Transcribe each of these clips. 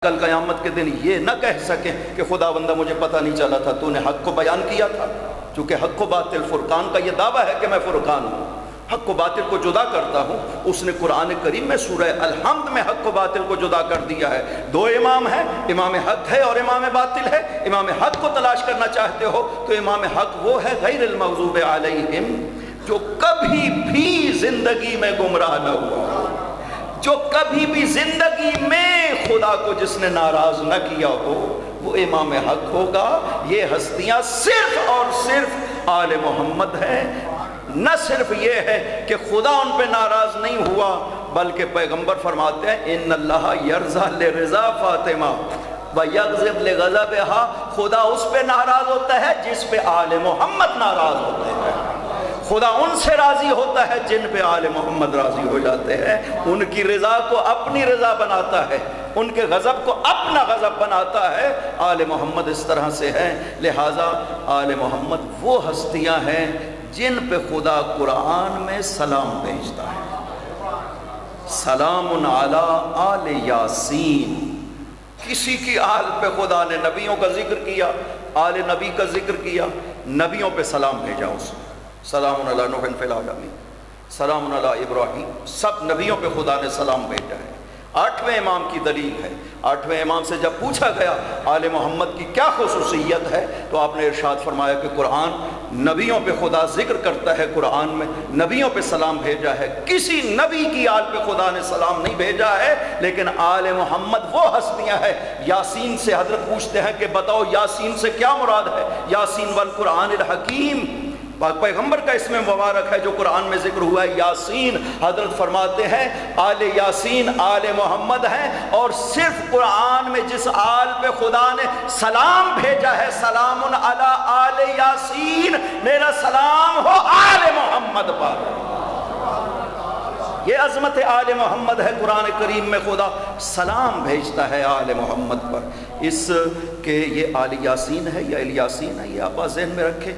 کل قیامت کے دن یہ نہ کہہ سکیں کہ خدا بندہ مجھے پتہ نہیں چلا تھا، تو نے حق کو بیان کیا تھا. چونکہ حق و باطل، فرقان کا یہ دعویٰ ہے کہ میں فرقان ہوں، حق و باطل کو جدا کرتا ہوں. اس نے قرآن کریم میں سورہ الحمد میں حق و باطل کو جدا کر دیا ہے. دو امام ہیں، امام حق ہے اور امام باطل ہے. امام حق کو تلاش کرنا چاہتے ہو تو امام حق وہ ہے غیر المغضوب علیہم، جو کبھی بھی زندگی میں گمراہ نہ ہوا، جو کبھی بھی زندگی میں خدا کو جس نے ناراض نہ کیا ہو، وہ امام حق ہوگا. یہ ہستیاں صرف اور صرف آل محمد ہیں. نہ صرف یہ ہے کہ خدا ان پہ ناراض نہیں ہوا، بلکہ پیغمبر فرماتے ہیں ان اللہ یرضا لرضا فاطمہ ویغضب لغضبها، خدا اس پہ ناراض ہوتا ہے جس پہ آل محمد ناراض ہوتے ہیں. خدا ان سے راضی ہوتا ہے جن پہ آل محمد راضی ہو جاتے ہیں. ان کی رضا کو اپنی رضا بناتا ہے، ان کے غضب کو اپنا غضب بناتا ہے. آل محمد اس طرح سے ہیں. لہٰذا آل محمد وہ ہستیاں ہیں جن پہ خدا قرآن میں سلام بھیجتا ہے. سلام علی آل یاسین. کسی کی آل پہ خدا نے نبیوں کا ذکر کیا، آل نبی کا ذکر کیا، نبیوں پہ سلام بھیجا. اس میں سلام علی نوح فی العالمین، سلام علی ابراہیم، سب نبیوں پہ خدا نے سلام بھیجا ہے. 8ویں امام کی دلیل ہے. 8ویں امام سے جب پوچھا گیا آل محمد کی کیا خصوصیت ہے تو آپ نے ارشاد فرمایا کہ قرآن نبیوں پہ خدا ذکر کرتا ہے، قرآن میں نبیوں پہ سلام بھیجا ہے. کسی نبی کی آل پہ خدا نے سلام نہیں بھیجا ہے. لیکن آل محمد وہ ہستیاں ہیں. یاسین سے حضرت پوچھتے ہیں کہ بتاؤ یاسین سے کیا مراد ہے؟ یاسین والقرآن الحکیم، پیغمبر کا اسم مبارک ہے جو قرآن میں ذکر ہوا ہے یاسین. حضرت فرماتے ہیں آل یاسین آل محمد ہیں، اور صرف قرآن میں جس آل پہ خدا نے سلام بھیجا ہے، سلام علی آل یاسین، میرا سلام ہو آل محمد پر. یہ عظمت آل محمد ہے. قرآن کریم میں خدا سلام بھیجتا ہے آل محمد پر. اس کے یہ آل یاسین ہے یا الیاسین ہے، یہ آپ ذہن میں رکھیں.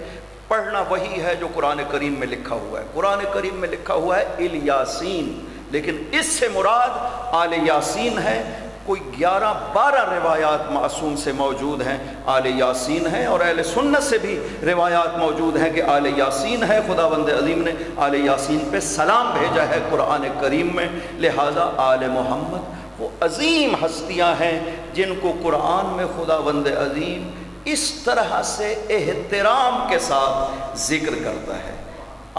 پڑھنا وہی ہے جو قرآن کریم میں لکھا ہوا ہے. قرآن کریم میں لکھا ہوا ہے الیاسین، لیکن اس سے مراد آل یاسین ہے. کوئی 11-12 روایات معصوم سے موجود ہیں آل یاسین ہیں، اور اہل سنت سے بھی روایات موجود ہیں کہ آل یاسین ہے. خداوند عظیم نے آل یاسین پہ سلام بھیجا ہے قرآن کریم میں. لہٰذا آل محمد وہ عظیم ہستیاں ہیں جن کو قرآن میں خداوند عظیم اس طرح سے احترام کے ساتھ ذکر کرتا ہے.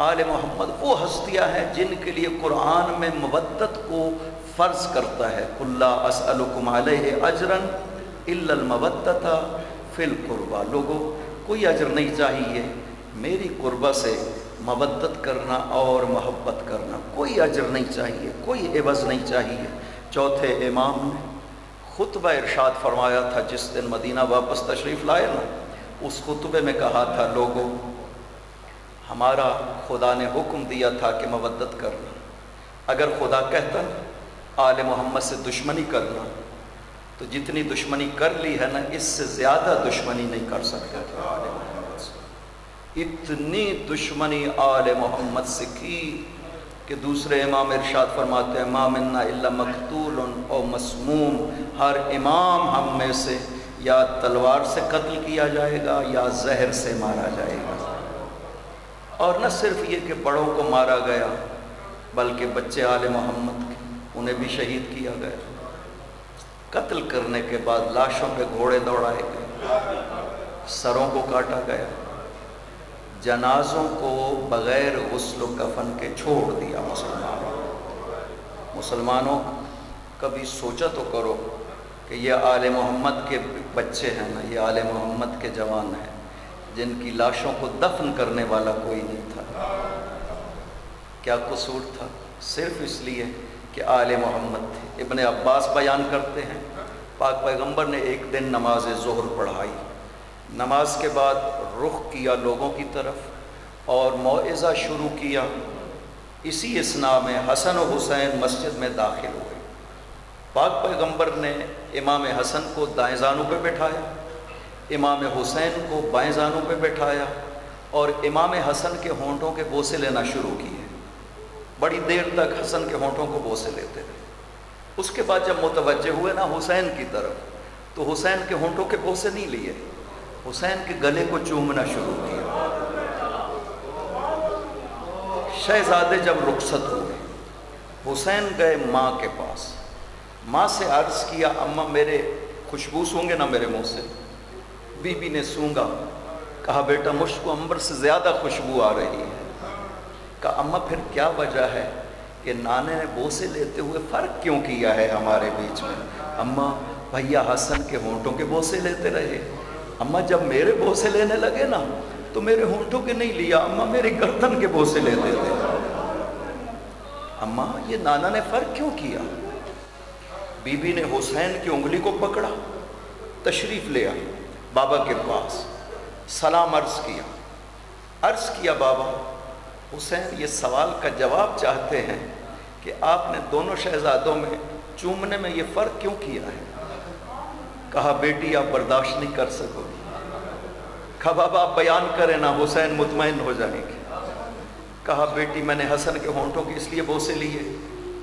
آل محمد وہ ہستیاں ہیں جن کے لیے قرآن میں مودت کو فرض کرتا ہے. قل لا اسألکم علیہ اجرا الا المودۃ فی القربى. لوگوں کوئی اجر نہیں چاہیے میری قربہ سے مودت کرنا اور محبت کرنا، کوئی اجر نہیں چاہیے، کوئی عوض نہیں چاہیے. چوتھے امام نے خطبہ ارشاد فرمایا تھا جس دن مدینہ واپس تشریف لائے نا، اس خطبے میں کہا تھا لوگوں ہمارا خدا نے حکم دیا تھا کہ مودت کرنا. اگر خدا کہتا آل محمد سے دشمنی کرنا تو جتنی دشمنی کر لی ہے نا اس سے زیادہ دشمنی نہیں کر سکتا تھا آل محمد سے. اتنی دشمنی آل محمد سے کی کہ دوسرے امام ارشاد فرماتے ہیں ما منا الا مقتول او مسموم. ہر امام ہم میں سے یا تلوار سے قتل کیا جائے گا یا زہر سے مارا جائے گا. اور نہ صرف یہ کہ بڑوں کو مارا گیا بلکہ بچے آل محمد کے انہیں بھی شہید کیا گیا. قتل کرنے کے بعد لاشوں پہ گھوڑے دوڑائے گئے، سروں کو کاٹا گیا، جنازوں کو بغیر غسل و کفن کے چھوڑ دیا. مسلمانوں کبھی سوچا تو کرو کہ یہ آل محمد کے بچے ہیں نا، یہ آل محمد کے جوان ہیں جن کی لاشوں کو دفن کرنے والا کوئی نہیں تھا. کیا قصور تھا؟ صرف اس لیے کہ آل محمد تھے. ابن عباس بیان کرتے ہیں پاک پیغمبر نے ایک دن نماز ظہر پڑھائی، نماز کے بعد رخ کیا لوگوں کی طرف اور موعظہ شروع کیا. اسی اثناء میں حسن و حسین مسجد میں داخل ہوئے. پاک پیغمبر نے امام حسن کو دائیں زانوں پہ بٹھایا، امام حسین کو بائیں زانوں پہ بٹھایا اور امام حسن کے ہونٹوں کے بوسے لینا شروع کیے. بڑی دیر تک حسن کے ہونٹوں کو بوسے لیتے رہے. اس کے بعد جب متوجہ ہوئے نا حسین کی طرف، تو حسین کے ہونٹوں کے بوسے نہیں لیے، حسین کے گلے کو چومنا شروع کیا۔ شہزادے جب رخصت ہوئے، حسین گئے ماں کے پاس، ماں سے عرض کیا اماں میرے خوشبو سونگے نا میرے منہ سے؟ بی بی نے سونگا، کہا بیٹا مجھ کو عنبر سے زیادہ خوشبو آ رہی ہے۔ کہا اماں پھر کیا وجہ ہے کہ نانے نے بوسے لیتے ہوئے فرق کیوں کیا ہے ہمارے بیچ میں؟ اماں بھیا حسن کے ہونٹوں کے بوسے لیتے رہے، اماں جب میرے بوسے لینے لگے نا تو میرے ہونٹوں کے نہیں لیا، اماں میری گردن کے بوسے لیتے تھے۔ اماں یہ نانا نے فرق کیوں کیا؟ بی بی نے حسین کی انگلی کو پکڑا، تشریف لے آئی بابا کے پاس، سلام عرض کیا بابا حسین یہ سوال کا جواب چاہتے ہیں کہ آپ نے دونوں شہزادوں میں چومنے میں یہ فرق کیوں کیا ہے؟ کہا بیٹی آپ برداشت نہیں کر سکو گی۔ کہا بابا آپ بیان کریں نا، حسین مطمئن ہو جائیں گے۔ کہا بیٹی میں نے حسن کے ہونٹوں کے اس لیے بوسے لیے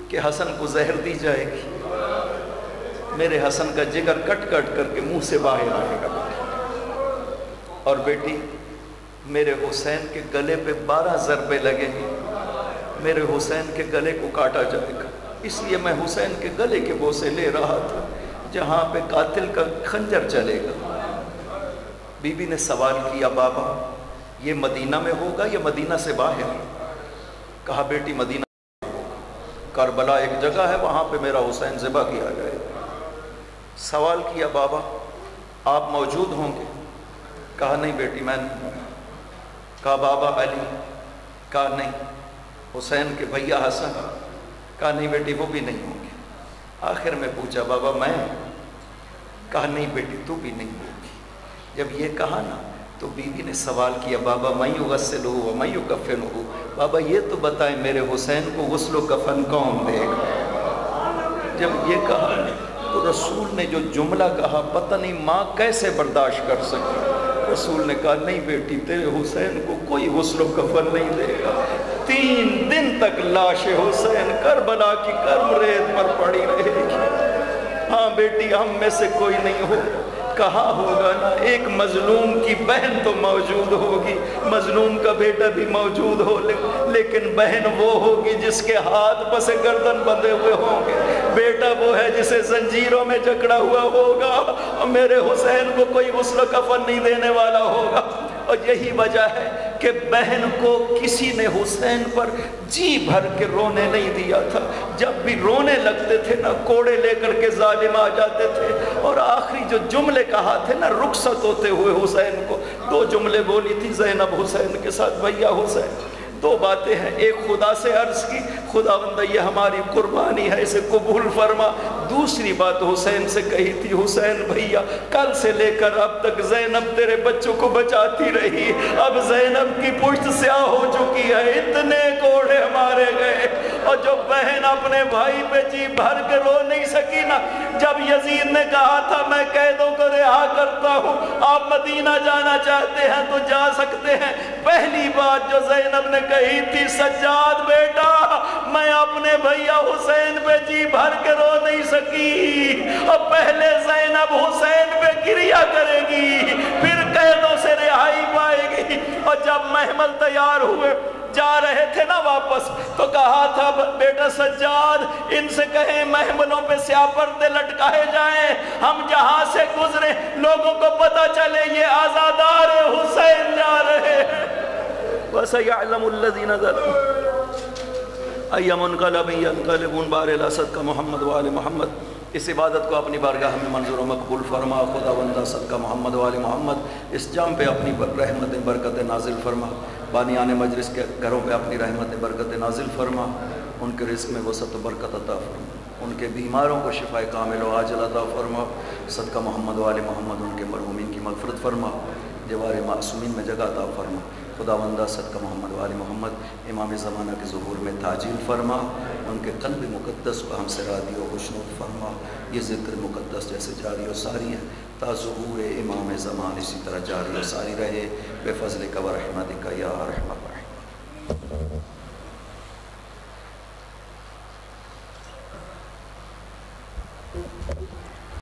کہ حسن کو زہر دی جائے گی، میرے حسن کا جگر کٹ کٹ کر کے منہ سے باہر آئے گا بیٹی، اور بیٹی میرے حسین کے گلے پہ 12 ضربے لگیں گے، میرے حسین کے گلے کو کاٹا جائے گا، اس لیے میں حسین کے گلے کے بوسے لے رہا تھا جہاں پہ قاتل کا خنجر چلے گا۔ بی بی نے سوال کیا بابا یہ مدینہ میں ہوگا یا مدینہ سے باہر؟ کہا بیٹی مدینہ میں ہوگا، کربلا ایک جگہ ہے وہاں پہ میرا حسین ذبح کیا جائے گا۔ سوال کیا بابا آپ موجود ہوں گے؟ کہا نہیں بیٹی میں نہیں ہوں۔ کہا بابا علی؟ کہا نہیں۔ حسین کے بھیا حسن؟ کہا نہیں بیٹی وہ بھی نہیں ہوں گے۔ آخر میں پوچھا بابا میں؟ کہا نہیں بیٹی تو بھی نہیں ہوگی۔ جب یہ کہا نا تو بی بی نے سوال کیا بابا میں یغسلہ و میں یکفنہ، بابا یہ تو بتائیں میرے حسین کو غسل و کفن کون دے گا؟ جب یہ کہا تو رسول نے جو جملہ کہا پتہ نہیں ماں کیسے برداشت کر سکی۔ رسول نے کہا نہیں بیٹی تیرے حسین کو کوئی غسل و کفن نہیں دے گا، 3 دن تک لاش حسین کربلا کی کرم ریت پر پڑی رہے گی۔ ہاں بیٹی ہم میں سے کوئی نہیں ہو، کہاں ہوگا نا ایک مظلوم کی بہن تو موجود ہوگی، مظلوم کا بیٹا بھی موجود ہو، لیکن بہن وہ ہوگی جس کے ہاتھ پس گردن بندھے ہوئے ہوں گے، بیٹا وہ ہے جسے زنجیروں میں جکڑا ہوا ہوگا، اور میرے حسین کو کوئی غسل و کفن نہیں دینے والا ہوگا۔ اور یہی وجہ ہے کہ بہن کو کسی نے حسین پر جی بھر کے رونے نہیں دیا تھا، جب بھی رونے لگتے تھے نا کوڑے لے کر کے ظالم آ جاتے تھے، اور آخری جو جملے کہا تھے نا رخصت ہوتے ہوئے حسین کو 2 جملے بولی تھی زینب حسین کے ساتھ، بھیا حسین 2 باتیں ہیں، ایک خدا سے عرض کی خداوند یہ ہماری قربانی ہے اسے قبول فرما، دوسری بات حسین سے کہی تھی حسین بھیا کل سے لے کر اب تک زینب تیرے بچوں کو بچاتی رہی، اب زینب کی پشت سیاہ ہو چکی ہے، اتنے کوڑے مارے گئے، اور جو بہن اپنے بھائی پہ جی بھر کے رو نہیں سکی نا، جب یزید نے کہا تھا میں قیدوں کو رہا کرتا ہوں آپ مدینہ جانا چاہتے ہیں تو جا سکتے ہیں، پہلی بات جو زینب نے کہی تھی سجاد بیٹا میں اپنے بھیا حسین پہ جی بھر کے رو نہیں سکی، اور پہلے زینب حسین پہ گریا کرے گی پھر قیدوں سے رہائی پائے گی۔ اور جب محمل تیار ہوئے جا رہے تھے نا واپس تو کہا تھا بیٹا سجاد ان سے کہیں محملوں پہ سیاہ پردے لٹکائے جائیں، ہم جہاں سے گزرے لوگوں کو پتہ چلے یہ آزادار حسین جا رہے ہیں۔ وَسَيَعْلَمُ الَّذِينَ ظَلَمُوا أَيَّ مُنْقَلَبٍ يَنْقَلِبُونَ بار الاسد کا محمد و آل محمد، اس عبادت کو اپنی بارگاہ میں منظور و مقبول فرما، خداوندہ صدقہ محمد و آل محمد اس جام پہ اپنی رحمت برکت نازل فرما، بانیان مجلس کے گھروں پہ اپنی رحمت برکت نازل فرما، ان کے رزق میں وسعت و برکت عطا فرما، ان کے بیماروں کو شفاء کامل و عاجل عطا فرما، صدقہ محمد و آل محمد ان کے مرحومین کی مغفرت فرما، جوار معصومین میں جگہ عطا فرما، خداوندہ صدقہ محمد و آل محمد امام زمانہ کے ظہور میں تاجیل فرما، ان کے قلب مقدس کو ہم سے راضی و خوشنود فرما، یہ ذکر مقدس جیسے جاری و ساری ہے تا ظہور امام زمان اسی طرح جاری و ساری رہے، بے فضل کا و رحمتک یا رحمت